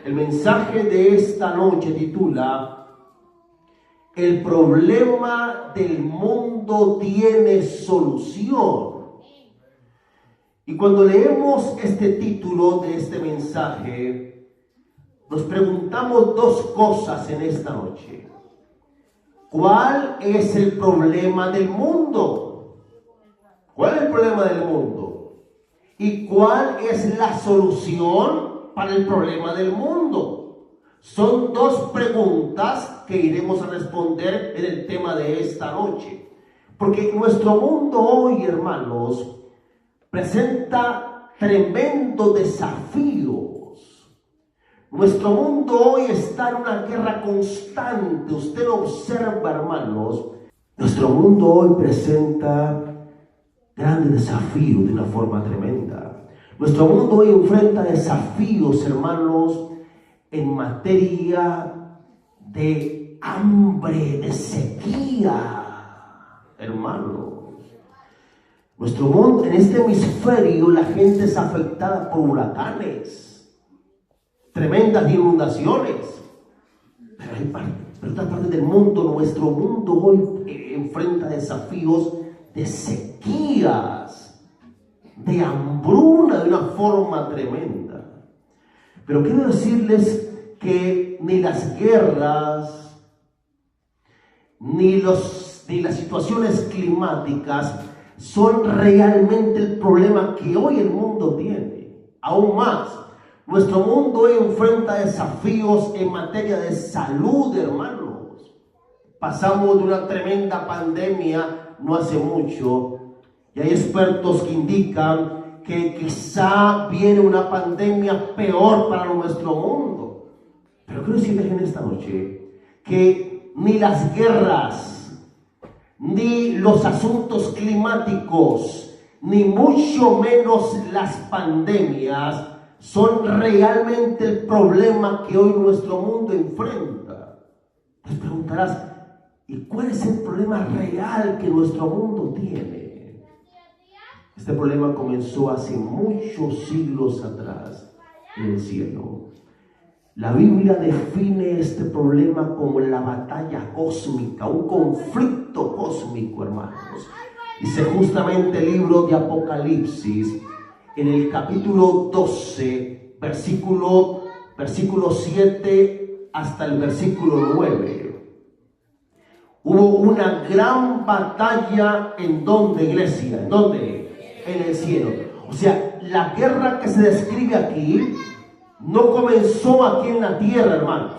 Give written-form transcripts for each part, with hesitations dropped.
El mensaje de esta noche titula: El problema del mundo tiene solución. Y cuando leemos este título de este mensaje, nos preguntamos dos cosas en esta noche. ¿Cuál es el problema del mundo? ¿Cuál es el problema del mundo? ¿Y cuál es la solución para el problema del mundo? Son dos preguntas que iremos a responder en el tema de esta noche. Porque nuestro mundo hoy, hermanos, presenta tremendos desafíos. Nuestro mundo hoy está en una guerra constante. Usted lo observa, hermanos. Nuestro mundo hoy presenta grandes desafíos de una forma tremenda. Nuestro mundo hoy enfrenta desafíos, hermanos, en materia de hambre, de sequía, hermanos. Nuestro mundo, en este hemisferio, la gente es afectada por huracanes, tremendas inundaciones. Pero en otras partes del mundo, nuestro mundo hoy enfrenta desafíos de sequías, de hambruna, de una forma tremenda. Pero quiero decirles que ni las guerras, ni las situaciones climáticas son realmente el problema que hoy el mundo tiene. Aún más, nuestro mundo hoy enfrenta desafíos en materia de salud, hermanos. Pasamos de una tremenda pandemia no hace mucho, y hay expertos que indican que quizá viene una pandemia peor para nuestro mundo. Pero quiero decirles en esta noche que ni las guerras, ni los asuntos climáticos, ni mucho menos las pandemias son realmente el problema que hoy nuestro mundo enfrenta. Te preguntarás, ¿y cuál es el problema real que nuestro mundo tiene? Este problema comenzó hace muchos siglos atrás en el cielo. La Biblia define este problema como la batalla cósmica, un conflicto cósmico, hermanos. Dice justamente el libro de Apocalipsis, en el capítulo 12, versículo 7 hasta el versículo 9. Hubo una gran batalla ¿en dónde, iglesia? ¿En dónde? En el cielo. O sea, la guerra que se describe aquí no comenzó aquí en la tierra, hermanos.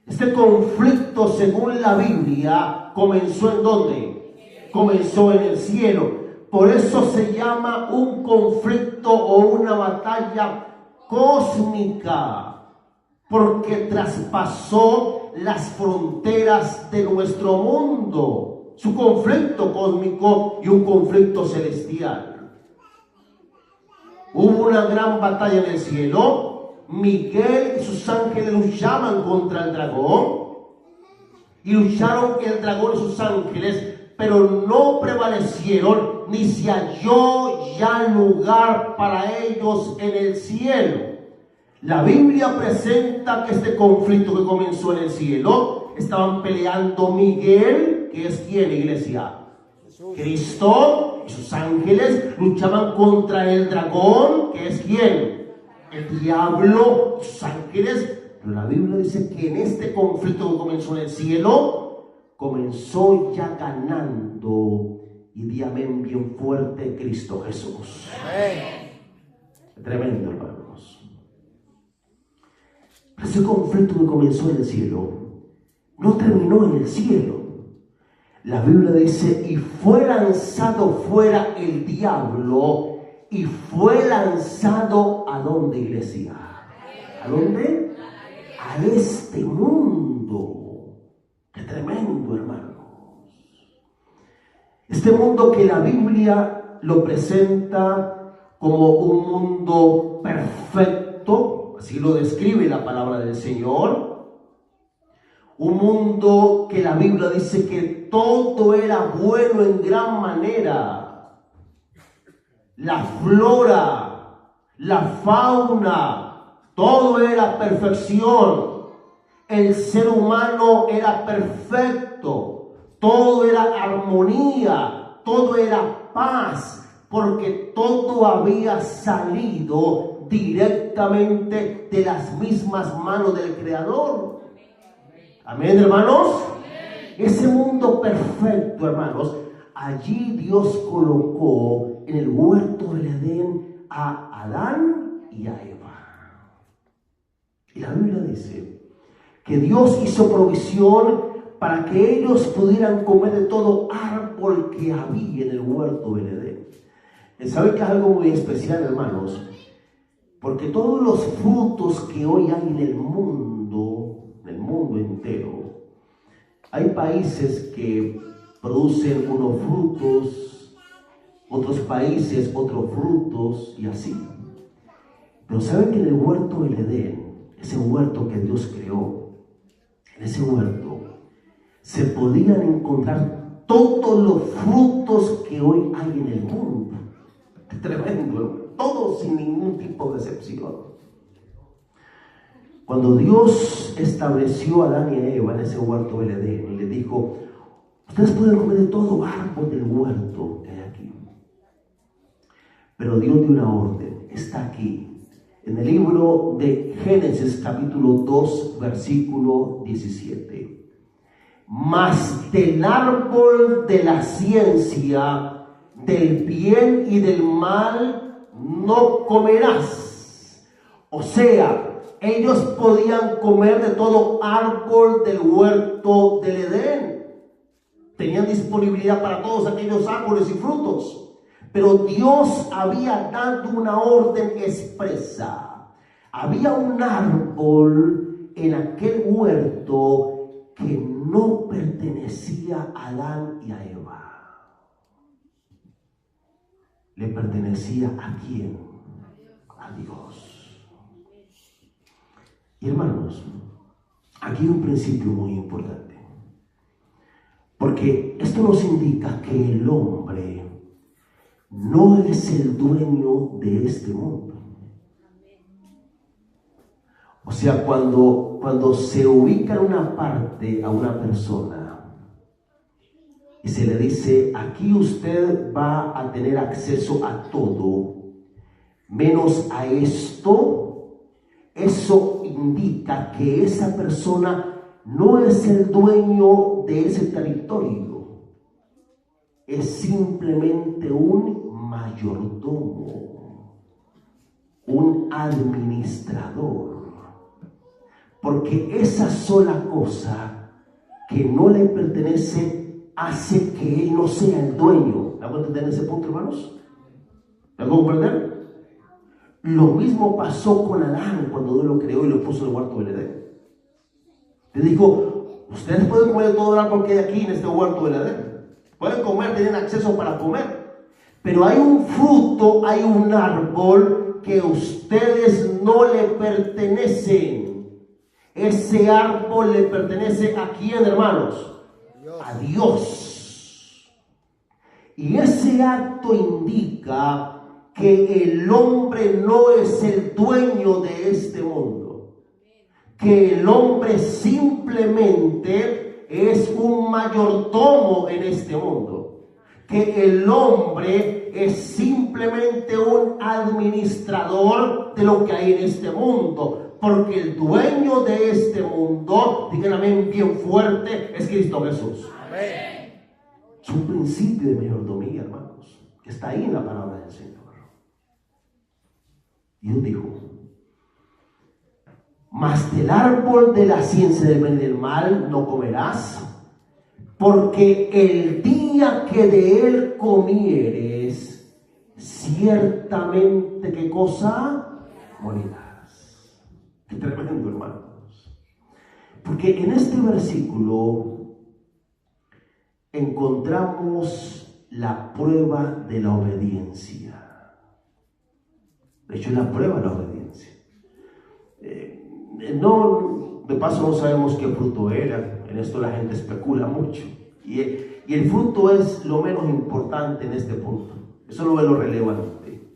Este conflicto, según la Biblia, comenzó ¿en dónde? Comenzó en el cielo. Por eso se llama un conflicto o una batalla cósmica, porque traspasó las fronteras de nuestro mundo. Su conflicto cósmico y un conflicto celestial. Hubo una gran batalla en el cielo. Miguel y sus ángeles luchaban contra el dragón, y lucharon el dragón y sus ángeles, pero no prevalecieron, ni se halló ya lugar para ellos en el cielo. La Biblia presenta que este conflicto que comenzó en el cielo, estaban peleando Miguel, que es ¿quién, iglesia? Cristo, y sus ángeles luchaban contra el dragón, que es ¿quién? El diablo, sus ángeles. Pero la Biblia dice que en este conflicto que comenzó en el cielo, comenzó ya ganando, y di amén bien fuerte, Cristo Jesús. Amén. Tremendo, hermanos. Ese conflicto que comenzó en el cielo no terminó en el cielo. La Biblia dice: y fue lanzado fuera el diablo, y fue lanzado ¿a dónde, iglesia? ¿A dónde? A este mundo. Qué tremendo, hermanos. Este mundo que la Biblia lo presenta como un mundo perfecto, así lo describe la palabra del Señor. Un mundo que la Biblia dice que todo era bueno en gran manera. La flora, la fauna, todo era perfección. El ser humano era perfecto, todo era armonía, todo era paz, porque todo había salido directamente de las mismas manos del Creador. Amén, hermanos. Ese mundo perfecto, hermanos, allí Dios colocó en el huerto del Edén a Adán y a Eva. Y la Biblia dice que Dios hizo provisión para que ellos pudieran comer de todo árbol que había en el huerto del Edén. ¿Saben que es algo muy especial, hermanos? Porque todos los frutos que hoy hay en el mundo entero, hay países que producen unos frutos, otros países otros frutos y así. Pero ¿saben que en el huerto del Edén, ese huerto que Dios creó, en ese huerto se podían encontrar todos los frutos que hoy hay en el mundo? Es tremendo, todos sin ningún tipo de excepción. Cuando Dios estableció a Adán y a Eva en ese huerto del Edén y le dijo: ustedes pueden comer de todo árbol del huerto que hay aquí, pero Dios dio una orden, está aquí, en el libro de Génesis capítulo 2 versículo 17. Mas del árbol de la ciencia, del bien y del mal, no comerás. O sea, ellos podían comer de todo árbol del huerto del Edén. Tenían disponibilidad para todos aquellos árboles y frutos. Pero Dios había dado una orden expresa. Había un árbol en aquel huerto que no pertenecía a Adán y a Eva. Le pertenecía ¿a quién? A Dios. Y hermanos, aquí hay un principio muy importante, porque esto nos indica que el hombre no es el dueño de este mundo. O sea, cuando se ubica en una parte a una persona y se le dice: aquí usted va a tener acceso a todo menos a esto, eso indica que esa persona no es el dueño de ese territorio, es simplemente un mayordomo, un administrador, porque esa sola cosa que no le pertenece hace que él no sea el dueño. ¿Me hago entender ese punto, hermanos? ¿Me hago comprender? Lo mismo pasó con Adán cuando Dios lo creó y lo puso en el huerto del Edén. Le dijo: ustedes pueden comer de todo el árbol que hay aquí en este huerto del Edén. Pueden comer, tienen acceso para comer. Pero hay un fruto, hay un árbol que ustedes no le pertenecen. Ese árbol le pertenece ¿a quién, hermanos? A Dios. Y ese acto indica que el hombre no es el dueño de este mundo, que el hombre simplemente es un mayordomo en este mundo, que el hombre es simplemente un administrador de lo que hay en este mundo, porque el dueño de este mundo, digan amén bien fuerte, es Cristo Jesús. Amén. Es un principio de mayordomía, hermanos, que está ahí en la palabra del Señor. Dios dijo: mas del árbol de la ciencia del bien y del mal no comerás, porque el día que de él comieres, ciertamente, ¿qué cosa? Morirás. Qué tremendo, hermanos. Porque en este versículo encontramos la prueba de la obediencia. De hecho, es la prueba de la obediencia. De paso no sabemos qué fruto era. En esto la gente especula mucho. Y el fruto es lo menos importante en este punto. Eso no es lo relevante.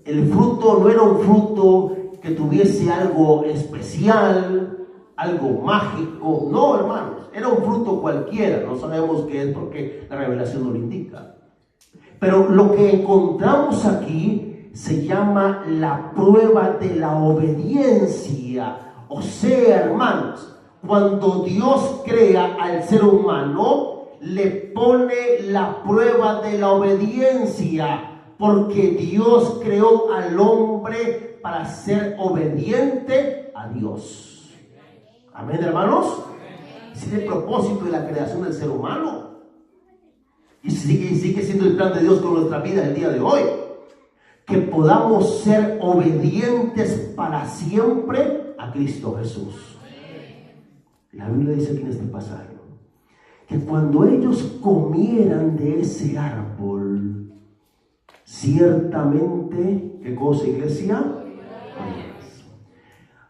El fruto no era un fruto que tuviese algo especial, algo mágico. No, hermanos, era un fruto cualquiera. No sabemos qué es porque la revelación no lo indica. Pero lo que encontramos aquí se llama la prueba de la obediencia. O sea, hermanos, cuando Dios crea al ser humano, le pone la prueba de la obediencia, porque Dios creó al hombre para ser obediente a Dios. Amén, hermanos. Ese es el propósito de la creación del ser humano. Y sigue siendo el plan de Dios con nuestra vida el día de hoy. Que podamos ser obedientes para siempre a Cristo Jesús. La Biblia dice aquí en este pasaje que cuando ellos comieran de ese árbol, ciertamente, ¿qué cosa, iglesia?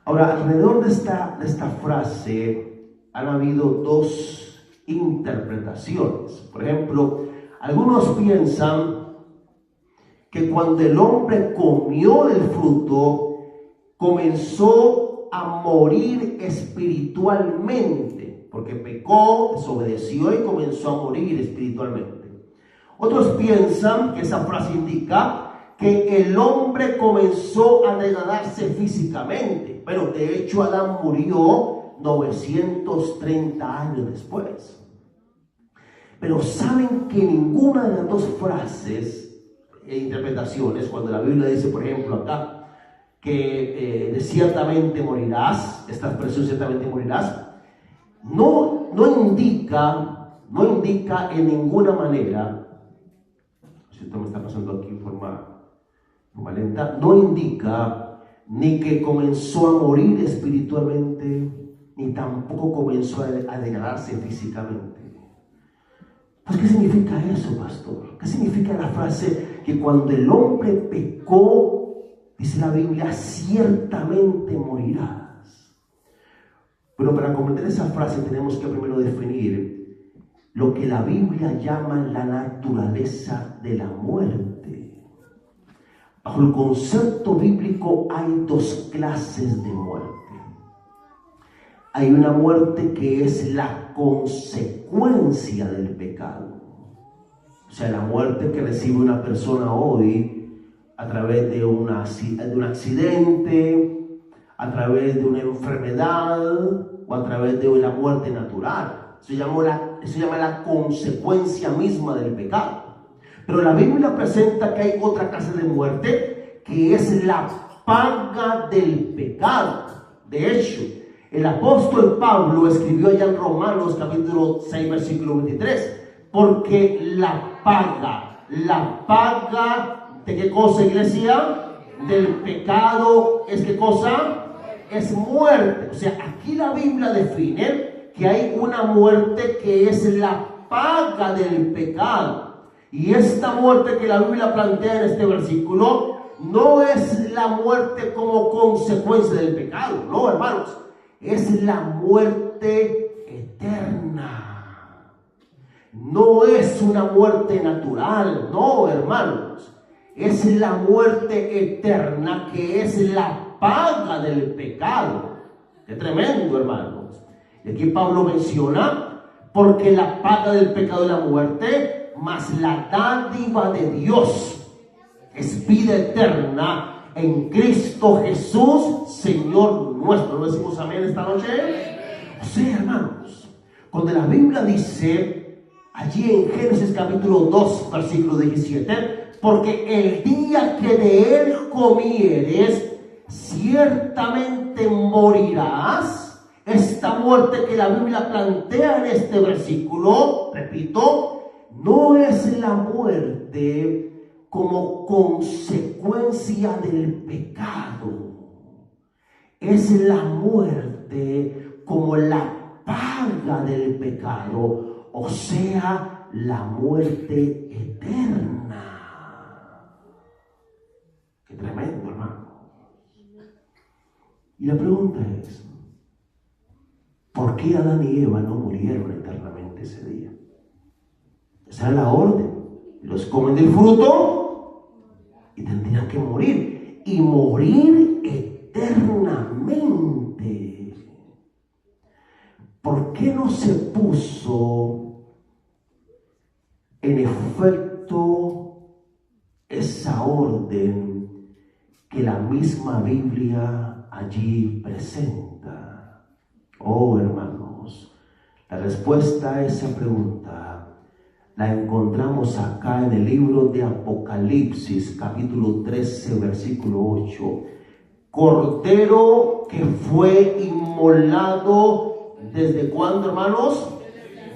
Ahora, alrededor de esta frase han habido dos interpretaciones. Por ejemplo, algunos piensan que cuando el hombre comió del fruto, comenzó a morir espiritualmente, porque pecó, desobedeció y comenzó a morir espiritualmente. Otros piensan que esa frase indica que el hombre comenzó a degradarse físicamente, pero de hecho Adán murió 930 años después. Pero saben que ninguna de las dos frases e interpretaciones, cuando la Biblia dice, por ejemplo, acá, que ciertamente morirás, esta expresión ciertamente morirás, no indica en ninguna manera, si esto me está pasando aquí en forma lenta, no indica ni que comenzó a morir espiritualmente, ni tampoco comenzó a degradarse físicamente. Pues, ¿qué significa eso, pastor? ¿Qué significa la frase que cuando el hombre pecó, dice la Biblia, ciertamente morirás? Pero para comprender esa frase tenemos que primero definir lo que la Biblia llama la naturaleza de la muerte. Bajo el concepto bíblico hay dos clases de muerte. Hay una muerte que es la consecuencia del pecado. O sea, la muerte que recibe una persona hoy a través de un accidente, a través de una enfermedad o a través de la muerte natural. Eso llama la consecuencia misma del pecado. Pero la Biblia presenta que hay otra clase de muerte que es la paga del pecado. De hecho, el apóstol Pablo escribió allá en Romanos capítulo 6 versículo 23, porque la paga ¿de qué cosa, iglesia? Del pecado es ¿qué cosa? Es muerte. O sea, aquí la Biblia define que hay una muerte que es la paga del pecado. Y esta muerte que la Biblia plantea en este versículo no es la muerte como consecuencia del pecado, no, hermanos. Es la muerte eterna. No es una muerte natural, no, hermanos. Es la muerte eterna que es la paga del pecado. Qué tremendo, hermanos. Y aquí Pablo menciona, porque la paga del pecado es la muerte, mas la dádiva de Dios es vida eterna en Cristo Jesús, Señor nuestro. ¿No decimos amén esta noche? O sea, hermanos, cuando la Biblia dice allí en Génesis capítulo 2 versículo 17, porque el día que de él comieres, ciertamente morirás. Esta muerte que la Biblia plantea en este versículo, repito, no es la muerte como consecuencia del pecado, es la muerte como la paga del pecado, o sea, la muerte eterna. Qué tremendo, hermano. Y la pregunta es, ¿por qué Adán y Eva no murieron eternamente ese día? Esa era la orden. Los comen del fruto y tendrían que morir. Y morir eternamente. ¿Por qué no se puso en efecto esa orden que la misma Biblia allí presenta? Oh, hermanos, la respuesta a esa pregunta la encontramos acá en el libro de Apocalipsis, capítulo 13, versículo 8. Cordero que fue inmolado, ¿desde cuándo, hermanos?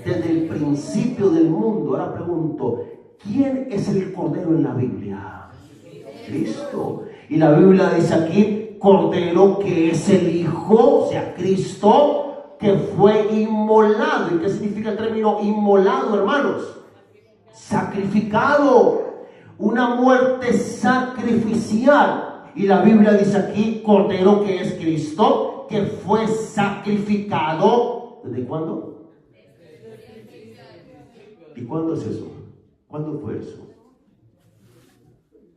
Desde el principio del mundo. Ahora pregunto, ¿quién es el Cordero en la Biblia? Cristo. Y la Biblia dice aquí, Cordero que es el Hijo, o sea, Cristo, que fue inmolado. ¿Y qué significa el término inmolado, hermanos? Sacrificado, una muerte sacrificial. Y la Biblia dice aquí, Cordero que es Cristo, que fue sacrificado. ¿Desde cuándo? ¿Y cuándo es eso? ¿Cuándo fue eso?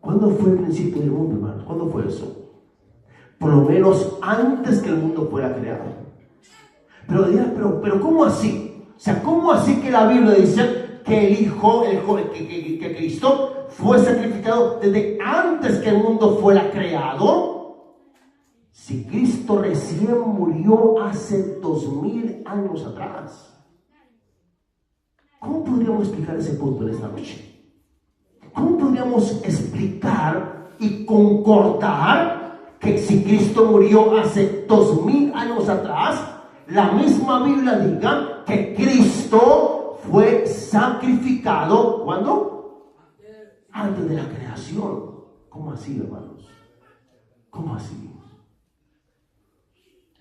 ¿Cuándo fue el principio del mundo, hermanos? ¿Cuándo fue eso? Por lo menos antes que el mundo fuera creado. Pero ¿cómo así? O sea, ¿cómo así que la Biblia dice que el Hijo, que Cristo fue sacrificado desde antes que el mundo fuera creado? Si Cristo recién murió hace 2000 años atrás. ¿Cómo podríamos explicar ese punto en esta noche? ¿Cómo podríamos explicar y concordar que si Cristo murió hace 2000 años atrás, la misma Biblia diga que Cristo fue sacrificado? ¿Cuándo? Antes de la creación. ¿Cómo así, hermanos? ¿Cómo así?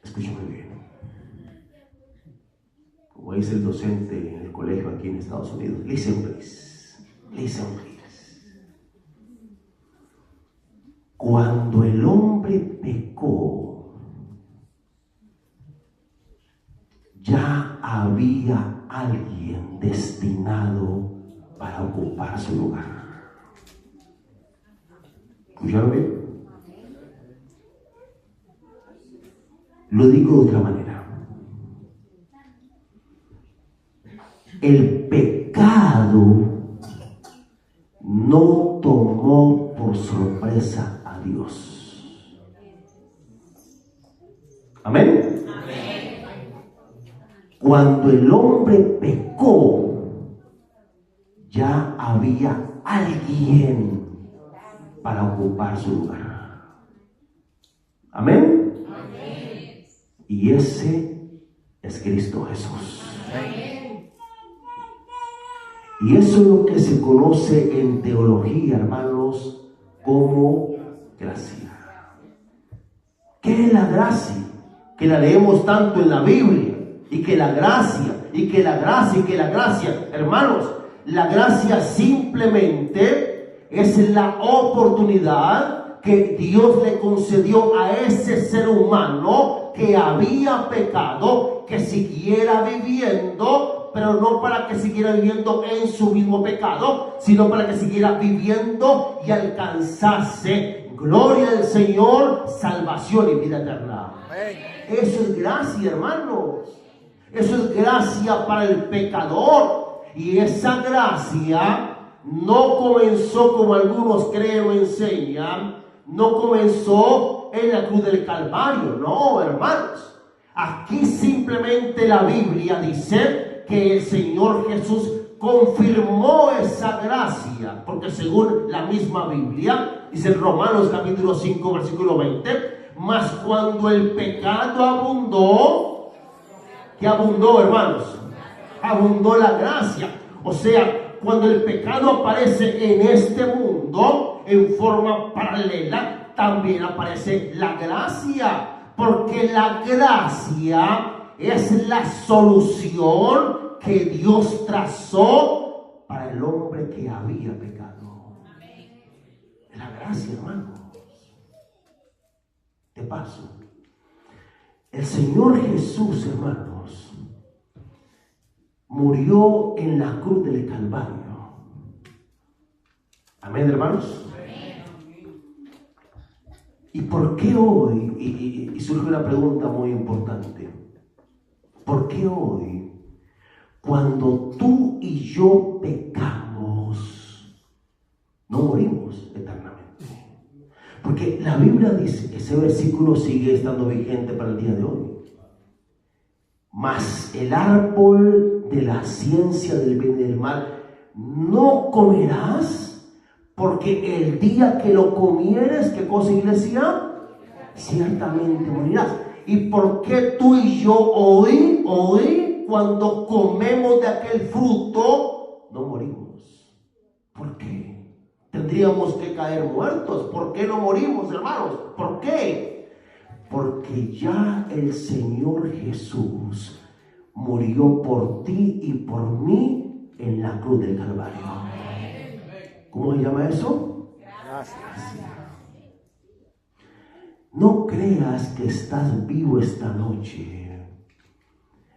Escúchame bien. Como dice el docente en el colegio aquí en Estados Unidos, listen please. Listen please. Cuando el hombre pecó, ya había alguien destinado para ocupar su lugar. ¿Escucharon bien? Lo digo de otra manera. El pecado no tomó por sorpresa a Dios. ¿Amén? Amén. Cuando el hombre pecó, ya había alguien para ocupar su lugar. ¿Amén? Amén. Y ese es Cristo Jesús. Amén. Y eso es lo que se conoce en teología, hermanos, como gracia. ¿Qué es la gracia? Que la leemos tanto en la Biblia, y que la gracia, y que la gracia, y que la gracia. Hermanos, la gracia simplemente es la oportunidad que Dios le concedió a ese ser humano que había pecado, que siguiera viviendo, pero no para que siguiera viviendo en su mismo pecado, sino para que siguiera viviendo y alcanzase, gloria al Señor, salvación y vida eterna. Eso es gracia, hermanos. Eso es gracia para el pecador. Y esa gracia no comenzó, como algunos creen o enseñan, no comenzó en la cruz del Calvario. No, hermanos. Aquí simplemente la Biblia dice que el Señor Jesús confirmó esa gracia, porque según la misma Biblia, dice en Romanos capítulo 5, versículo 20, mas cuando el pecado abundó, ¿qué abundó, hermanos? Abundó la gracia. O sea, cuando el pecado aparece en este mundo en forma paralela, también aparece la gracia, porque la gracia es la solución que Dios trazó para el hombre que había pecado. La gracia, hermanos. De paso, el Señor Jesús, hermanos, murió en la cruz del Calvario. Amén, hermanos. ¿Y por qué hoy? Y surge una pregunta muy importante. ¿Por qué hoy, cuando tú y yo pecamos, no morimos eternamente? Porque la Biblia dice, ese versículo sigue estando vigente para el día de hoy. Mas el árbol de la ciencia del bien y del mal no comerás, porque el día que lo comieres, ¿qué cosa, iglesia? Ciertamente morirás. ¿Y por qué tú y yo hoy, cuando comemos de aquel fruto, no morimos? ¿Por qué? Tendríamos que caer muertos. ¿Por qué no morimos, hermanos? ¿Por qué? Porque ya el Señor Jesús murió por ti y por mí en la cruz del Calvario. ¿Cómo se llama eso? Gracias. No creas que estás vivo esta noche.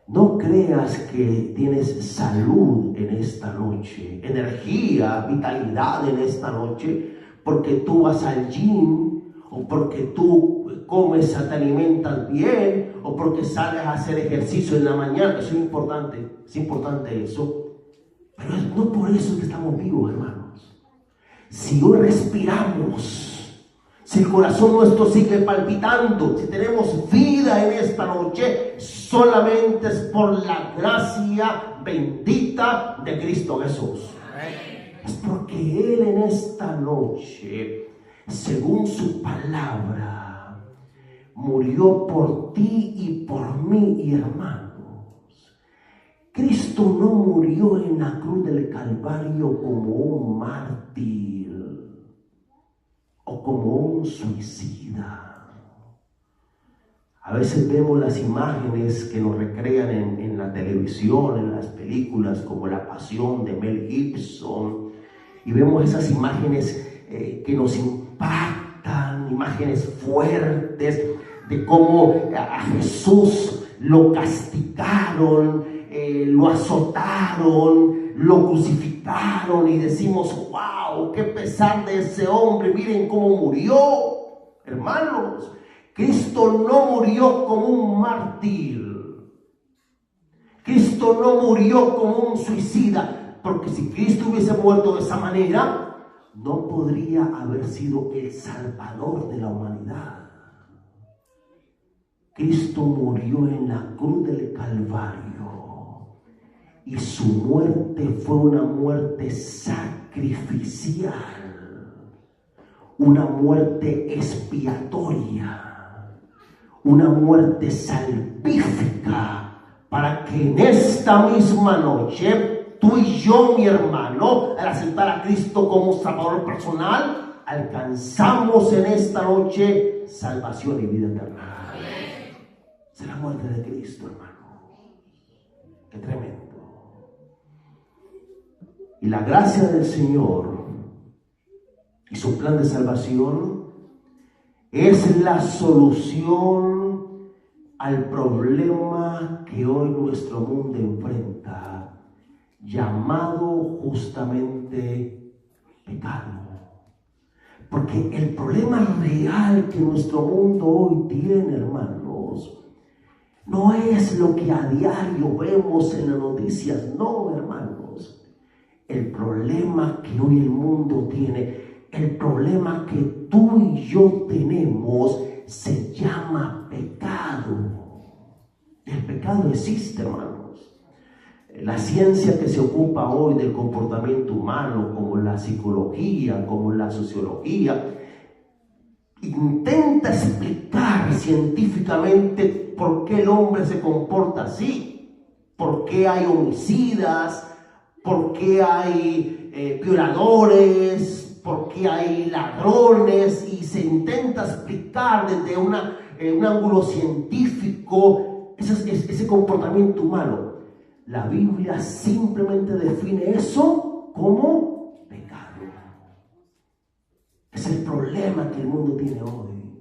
No creas que tienes salud en esta noche, energía, vitalidad en esta noche, porque tú vas al gym, o porque tú comes, te alimentas bien, o porque sales a hacer ejercicio en la mañana. Eso es importante eso. Pero no por eso que estamos vivos, hermanos. Si hoy respiramos, si el corazón nuestro sigue palpitando, si tenemos vida en esta noche, solamente es por la gracia bendita de Cristo Jesús. Es porque Él en esta noche, según su palabra, murió por ti y por mí, y hermanos. Cristo no murió en la cruz del Calvario como un mártir o como un suicida. A veces vemos las imágenes que nos recrean en la televisión, en las películas, como La Pasión de Mel Gibson, y vemos esas imágenes que nos impactan, imágenes fuertes de cómo a Jesús lo castigaron, lo azotaron, lo crucificaron, y decimos: wow, qué pesar de ese hombre, miren cómo murió. Hermanos, Cristo no murió como un mártir. Cristo no murió como un suicida, porque si Cristo hubiese muerto de esa manera, no podría haber sido el Salvador de la humanidad. Cristo murió en la cruz del Calvario, y su muerte fue una muerte sacrificial, una muerte expiatoria, una muerte salvífica, para que en esta misma noche tú y yo, mi hermano, al aceptar a Cristo como Salvador personal, alcanzamos en esta noche salvación y vida eterna. Es la muerte de Cristo, hermano. Qué tremendo. Y la gracia del Señor y su plan de salvación es la solución al problema que hoy nuestro mundo enfrenta, llamado justamente pecado. Porque el problema real que nuestro mundo hoy tiene, hermanos, no es lo que a diario vemos en las noticias, no, hermanos. El problema que hoy el mundo tiene, el problema que tú y yo tenemos, se llama pecado. El pecado existe, hermanos. La ciencia que se ocupa hoy del comportamiento humano, como la psicología, como la sociología, intenta explicar científicamente por qué el hombre se comporta así, por qué hay homicidas, por qué hay violadores, por qué hay ladrones, y se intenta explicar desde un ángulo científico ese comportamiento humano. La Biblia simplemente define eso como pecado. Es el problema que el mundo tiene hoy.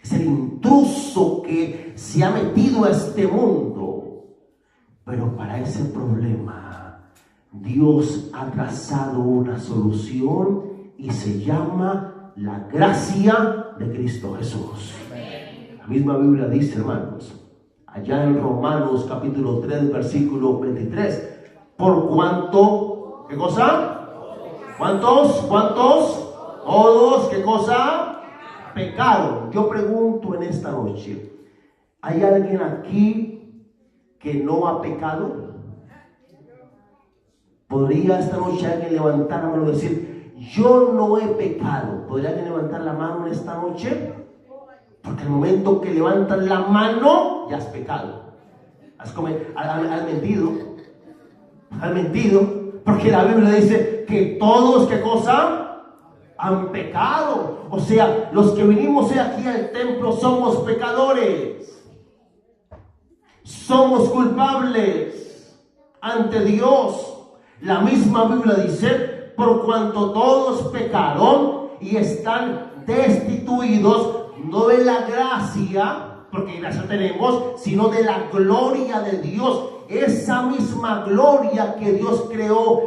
Es el intruso que se ha metido a este mundo. Pero para ese problema, Dios ha trazado una solución, y se llama la gracia de Cristo Jesús. La misma Biblia dice, hermanos, allá en Romanos capítulo 3, versículo 23, por cuanto, ¿qué cosa? ¿Cuántos? Todos, ¿qué cosa? Pecado. Yo pregunto en esta noche, ¿hay alguien aquí que no ha pecado? ¿Podría esta noche alguien levantar la mano y decir, yo no he pecado? ¿Podría alguien levantar la mano en esta noche? Porque al momento que levantan la mano, ya has pecado. Has mentido. Porque la Biblia dice que todos, ¿qué cosa? Han pecado. O sea, los que vinimos aquí al templo somos pecadores. Somos culpables ante Dios. La misma Biblia dice, por cuanto todos pecaron y están destituidos, no de la gracia, porque gracia tenemos, sino de la gloria de Dios. Esa misma gloria que Dios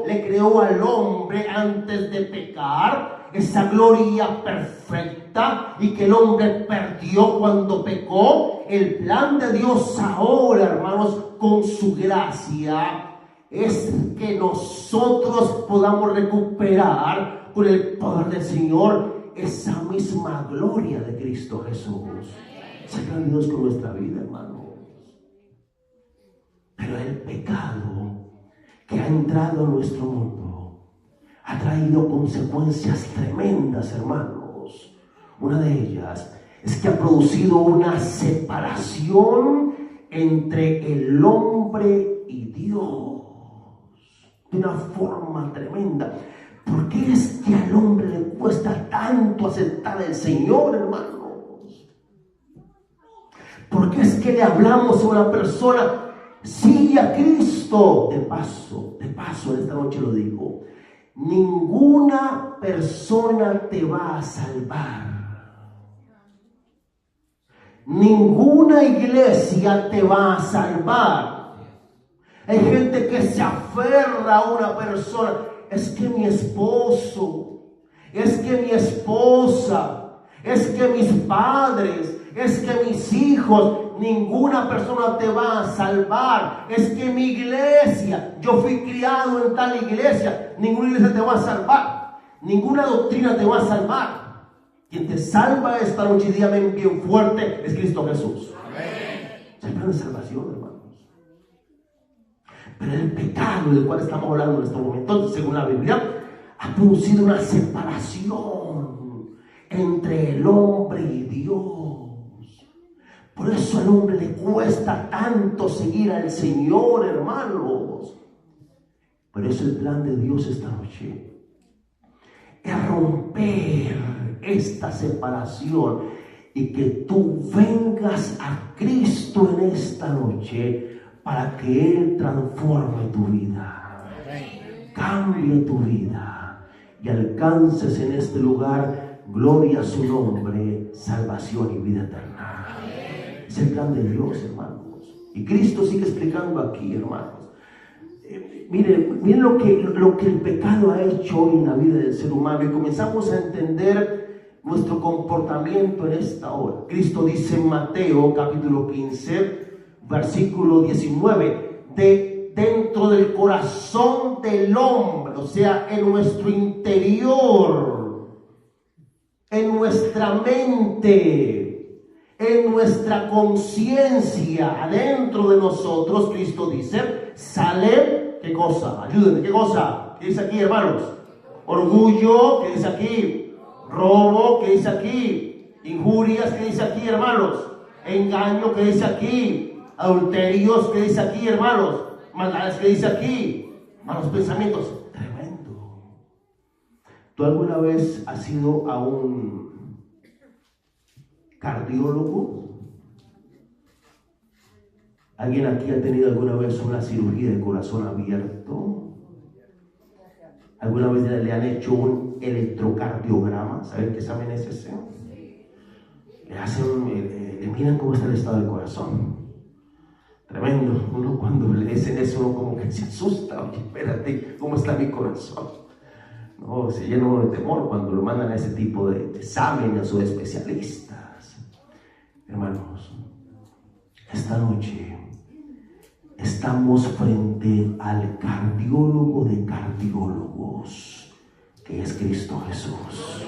le creó al hombre antes de pecar, esa gloria perfecta y que el hombre perdió cuando pecó. El plan de Dios ahora, hermanos, con su gracia, es que nosotros podamos recuperar con el poder del Señor esa misma gloria de Cristo Jesús. Se ha Dios con nuestra vida, hermanos. Pero el pecado que ha entrado en nuestro mundo ha traído consecuencias tremendas, hermanos. Una de ellas es que ha producido una separación entre el hombre y Dios de una forma tremenda. ¿Por qué es que al hombre le cuesta tanto aceptar al Señor, hermanos? ¿Por qué es que le hablamos a una persona, sigue a Cristo? De paso, en esta noche lo digo, ninguna persona te va a salvar. Ninguna iglesia te va a salvar. Hay gente que se aferra a una persona. Es que mi esposo, es que mi esposa, es que mis padres, es que mis hijos. Ninguna persona te va a salvar. Es que mi iglesia, yo fui criado en tal iglesia. Ninguna iglesia te va a salvar. Ninguna doctrina te va a salvar. Quien te salva esta noche y día bien fuerte es Cristo Jesús. Amén. Es el plan de salvación, hermanos. Pero el pecado del cual estamos hablando en este momento, según la Biblia, ha producido una separación entre el hombre y Dios. Por eso al hombre le cuesta tanto seguir al Señor, hermanos. Por eso el plan de Dios esta noche es romper esta separación y que tú vengas a Cristo en esta noche para que Él transforme tu vida, cambie tu vida y alcances en este lugar, gloria a su nombre, salvación y vida eterna. Es el plan de Dios, hermanos. Y Cristo sigue explicando aquí, hermanos. Miren lo que el pecado ha hecho hoy en la vida del ser humano, y comenzamos a entender nuestro comportamiento en esta hora. Cristo dice en Mateo capítulo 15, versículo 19, dentro del corazón del hombre, o sea, en nuestro interior, en nuestra mente, en nuestra conciencia, adentro de nosotros, Cristo dice, sale, ¿qué cosa? Ayúdenme, ¿qué cosa? ¿Qué dice aquí, hermanos? Orgullo, ¿qué dice aquí? Robo, ¿qué dice aquí? Injurias, ¿qué dice aquí, hermanos? Engaño, ¿qué dice aquí? Adulterios, ¿qué dice aquí, hermanos? Maldades, ¿qué dice aquí? Malos pensamientos. Tremendo. ¿Tú alguna vez has ido a un cardiólogo? ¿Alguien aquí ha tenido alguna vez una cirugía de corazón abierto? ¿Alguna vez le han hecho un electrocardiograma? ¿Saben qué examen es ese? Le miran cómo está el estado del corazón. Tremendo. Uno cuando le dicen eso, uno como que se asusta. Oye, espérate, ¿cómo está mi corazón? No, se llena uno de temor cuando lo mandan a ese tipo de exámenes o de especialistas. Hermanos, esta noche estamos frente al cardiólogo de cardiólogos, que es Cristo Jesús.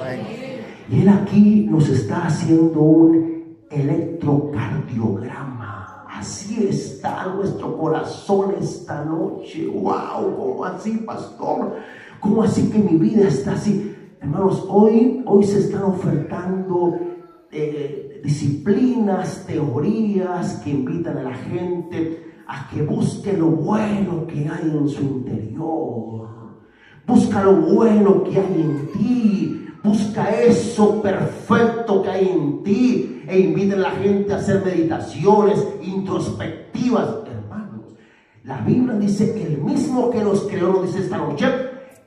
Y Él aquí nos está haciendo un electrocardiograma. Así está nuestro corazón esta noche. ¡Wow! ¿Cómo así, pastor? ¿Cómo así que mi vida está así? Hermanos, hoy se están ofertando disciplinas, teorías que invitan a la gente a que busque lo bueno que hay en su interior. Busca lo bueno que hay en ti. Busca eso perfecto que hay en ti. E invita a la gente a hacer meditaciones introspectivas. Hermanos, la Biblia dice, el mismo que nos creó nos dice esta noche,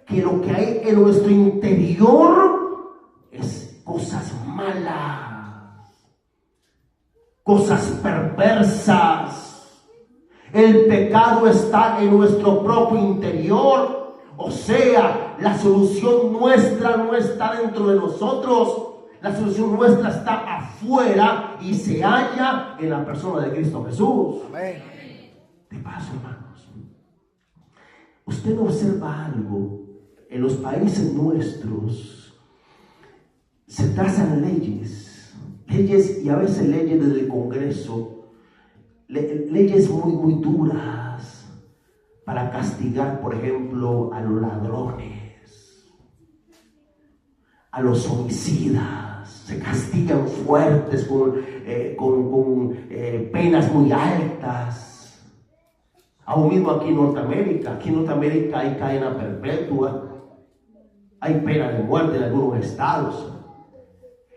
que lo que hay en nuestro interior es cosas malas, cosas perversas. El pecado está en nuestro propio interior. O sea, la solución nuestra no está dentro de nosotros. La solución nuestra está afuera y se halla en la persona de Cristo Jesús. Amén. De paso, hermanos, usted observa algo. En los países nuestros se trazan leyes y a veces leyes desde el Congreso, leyes muy duras para castigar, por ejemplo, a los ladrones, a los homicidas. Se castigan fuertes con penas muy altas. Aún mismo aquí en Norteamérica hay cadena perpetua. Hay pena de muerte en algunos estados.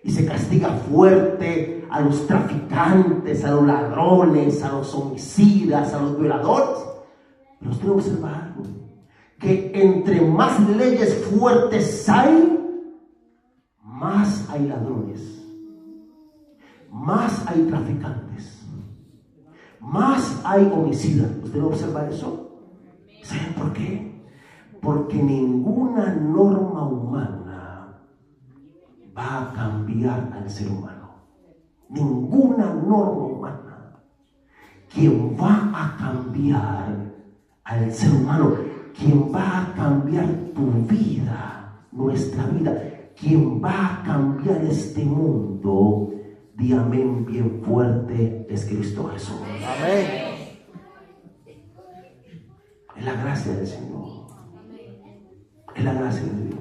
Y se castiga fuerte a los traficantes, a los ladrones, a los homicidas, a los violadores. Pero usted observa algo, que entre más leyes fuertes hay, más hay ladrones, más hay traficantes, más hay homicidas. ¿Usted observa eso? ¿Saben por qué? Porque ninguna norma humana va a cambiar al ser humano. Ninguna norma humana. Quien va a cambiar al ser humano, quien va a cambiar tu vida, nuestra vida, quien va a cambiar este mundo, di amén bien fuerte, es Cristo Jesús. Amén. Es la gracia del Señor. Es la gracia de Dios.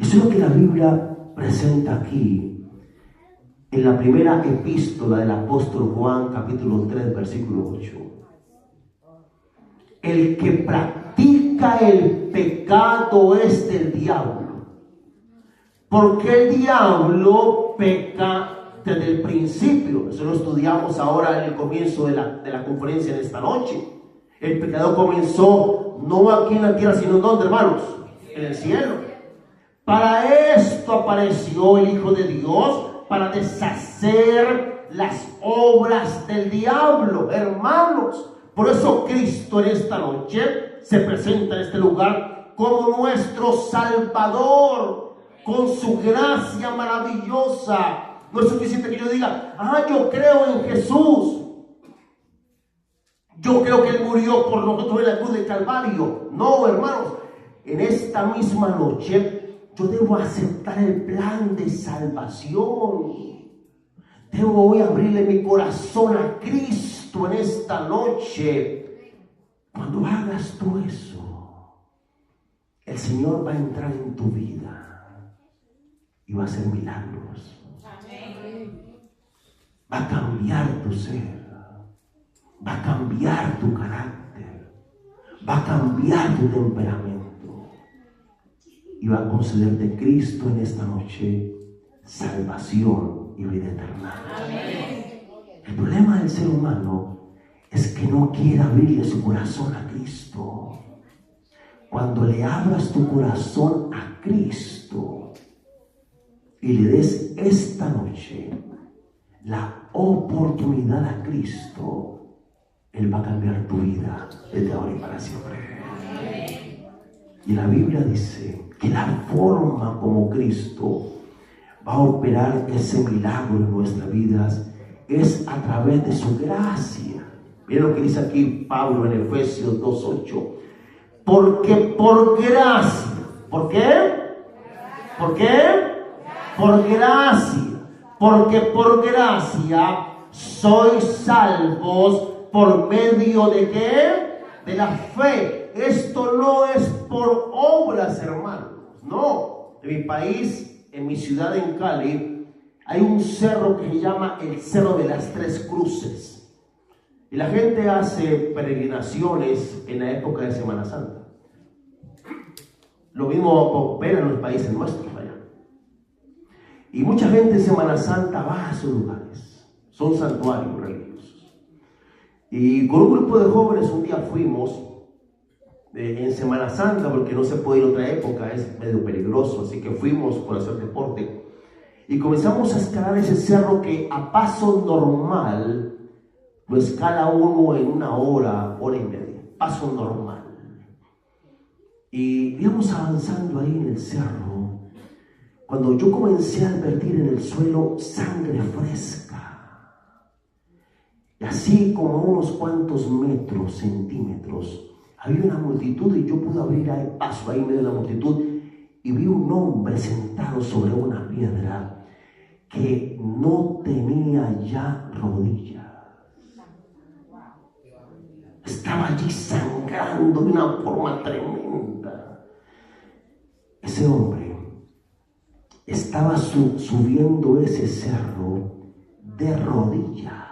Eso es lo que la Biblia presenta aquí en la primera epístola del apóstol Juan, capítulo 3, versículo 8. El que practica el pecado es del diablo, porque el diablo peca desde el principio. Eso lo estudiamos ahora en el comienzo de la conferencia de esta noche. El pecado comenzó no aquí en la tierra, sino ¿dónde, hermanos? En el cielo. Para esto apareció el Hijo de Dios, para deshacer las obras del diablo, hermanos. Por eso Cristo en esta noche se presenta en este lugar como nuestro Salvador, con su gracia maravillosa. No es suficiente que yo diga, yo creo en Jesús. Yo creo que Él murió por nosotros en la cruz del Calvario. No, hermanos, en esta misma noche yo debo aceptar el plan de salvación. Debo hoy abrirle mi corazón a Cristo en esta noche. Cuando hagas tú eso, el Señor va a entrar en tu vida y va a hacer milagros. Va a cambiar tu ser. Va a cambiar tu carácter, va a cambiar tu temperamento y va a concederte Cristo en esta noche salvación y vida eterna. Amén. El problema del ser humano es que no quiere abrirle su corazón a Cristo. Cuando le abras tu corazón a Cristo y le des esta noche la oportunidad a Cristo, Él va a cambiar tu vida desde ahora y para siempre. Y la Biblia dice que la forma como Cristo va a operar ese milagro en nuestras vidas es a través de su gracia. Miren lo que dice aquí Pablo en Efesios 2:8. Porque por gracia, ¿por qué? ¿Por qué? Por gracia. Porque por gracia sois salvos por medio de ¿qué? De la fe. Esto no es por obras, hermanos. No. En mi país, en mi ciudad, en Cali, hay un cerro que se llama el Cerro de las Tres Cruces. Y la gente hace peregrinaciones en la época de Semana Santa. Lo mismo opera en los países nuestros allá. Y mucha gente en Semana Santa va a esos lugares. Son santuarios religiosos. Y con un grupo de jóvenes un día fuimos en Semana Santa, porque no se puede ir en otra época, es medio peligroso, así que fuimos por hacer deporte. Y comenzamos a escalar ese cerro que a paso normal lo escala uno en 1 hora, hora y media. Paso normal. Y íbamos avanzando ahí en el cerro, cuando yo comencé a advertir en el suelo sangre fresca. Y así como a unos cuantos metros, centímetros, había una multitud y yo pude abrir ahí paso ahí en medio de la multitud y vi un hombre sentado sobre una piedra que no tenía ya rodillas. Estaba allí sangrando de una forma tremenda. Ese hombre estaba subiendo ese cerro de rodillas.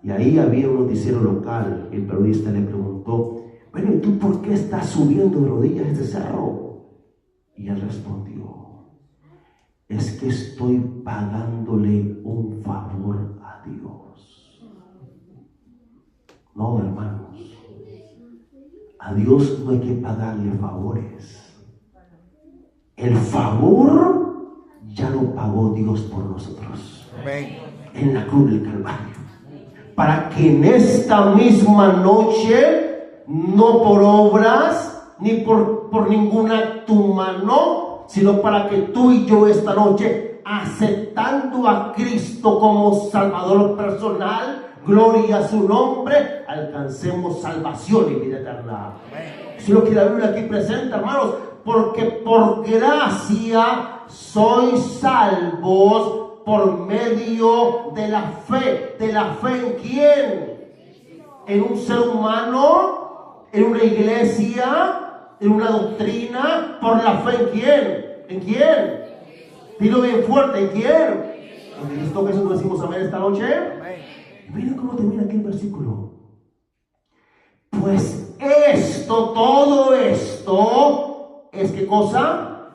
Y ahí había un noticiero local. El periodista le preguntó: bueno, ¿y tú por qué estás subiendo de rodillas este cerro? Y él respondió: es que estoy pagándole un favor a Dios. No, hermanos, a Dios no hay que pagarle favores. El favor ya lo pagó Dios por nosotros. Amén. En la cruz del Calvario. Para que en esta misma noche, no por obras, ni por ningún acto humano, sino para que tú y yo esta noche, aceptando a Cristo como Salvador personal, gloria a su nombre, alcancemos salvación y vida eterna. Eso es lo que la Biblia aquí presenta, hermanos. Porque por gracia sois salvos por medio de la fe. ¿De la fe en quién? ¿En un ser humano? ¿En una iglesia? ¿En una doctrina? ¿Por la fe en quién? ¿En quién? Dilo bien fuerte, ¿en quién? ¿En Cristo Jesús decimos amén esta noche? Miren cómo termina aquí el versículo. Pues esto, todo esto, ¿es qué cosa?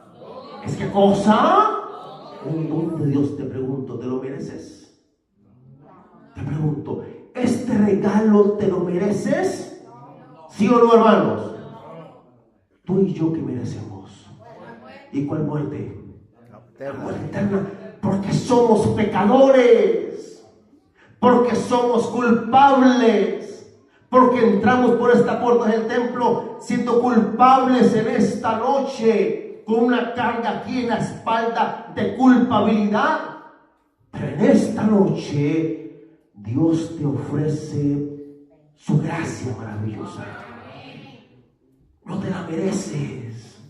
¿Es qué cosa? Un don de Dios, te pregunto, ¿te lo mereces? Te pregunto, ¿este regalo te lo mereces? ¿Sí o no, hermanos? Tú y yo, ¿qué merecemos? ¿Y cuál muerte? La muerte eterna. Porque somos pecadores. Porque somos culpables. Porque entramos por esta puerta del templo siendo culpables en esta noche, con una carga aquí en la espalda de culpabilidad. Pero en esta noche Dios te ofrece su gracia maravillosa. No te la mereces,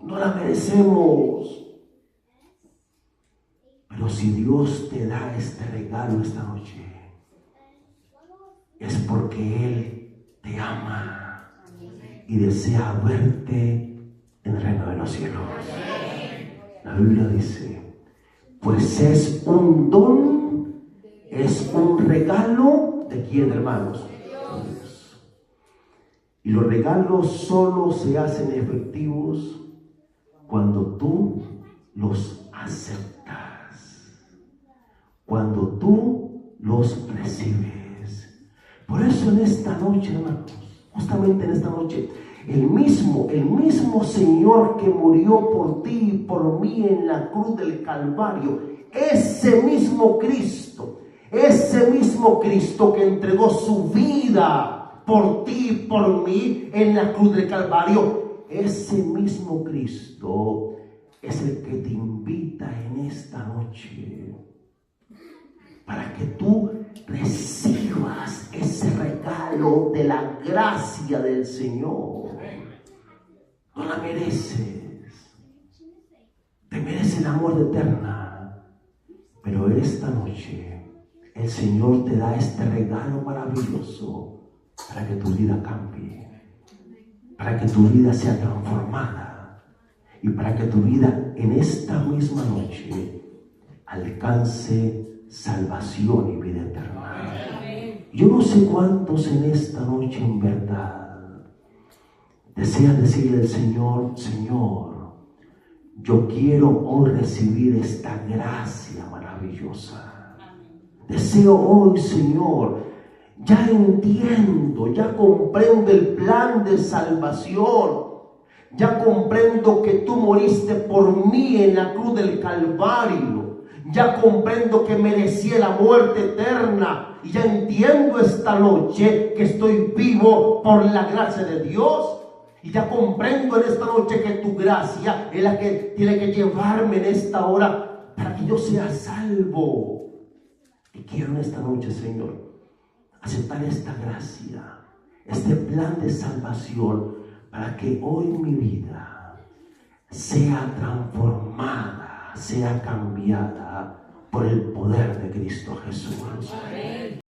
no la merecemos. Pero si Dios te da este regalo esta noche, es porque Él te ama y desea verte en el reino de los cielos. La Biblia dice: pues es un don, es un regalo. ¿De quién, hermanos? Dios. Y los regalos solo se hacen efectivos cuando tú los aceptas, cuando tú los recibes. Por eso en esta noche, hermanos, justamente en esta noche, el mismo Señor que murió por ti y por mí en la cruz del Calvario, ese mismo Cristo que entregó su vida por ti y por mí en la cruz del Calvario. Ese mismo Cristo es el que te invita en esta noche para que tú recibas ese regalo de la gracia del Señor. No la mereces. Te mereces la muerte eterna. Pero esta noche el Señor te da este regalo maravilloso para que tu vida cambie, para que tu vida sea transformada y para que tu vida en esta misma noche alcance salvación y vida eterna. Yo no sé cuántos en esta noche en verdad desean decirle al Señor: Señor, yo quiero hoy recibir esta gracia maravillosa. Deseo hoy, Señor, ya entiendo, ya comprendo el plan de salvación. Ya comprendo que tú moriste por mí en la cruz del Calvario. Ya comprendo que merecía la muerte eterna. Y ya entiendo esta noche que estoy vivo por la gracia de Dios. Y ya comprendo en esta noche que tu gracia es la que tiene que llevarme en esta hora para que yo sea salvo. Y quiero en esta noche, Señor, aceptar esta gracia, este plan de salvación, para que hoy mi vida sea transformada, sea cambiada por el poder de Cristo Jesús. Amén.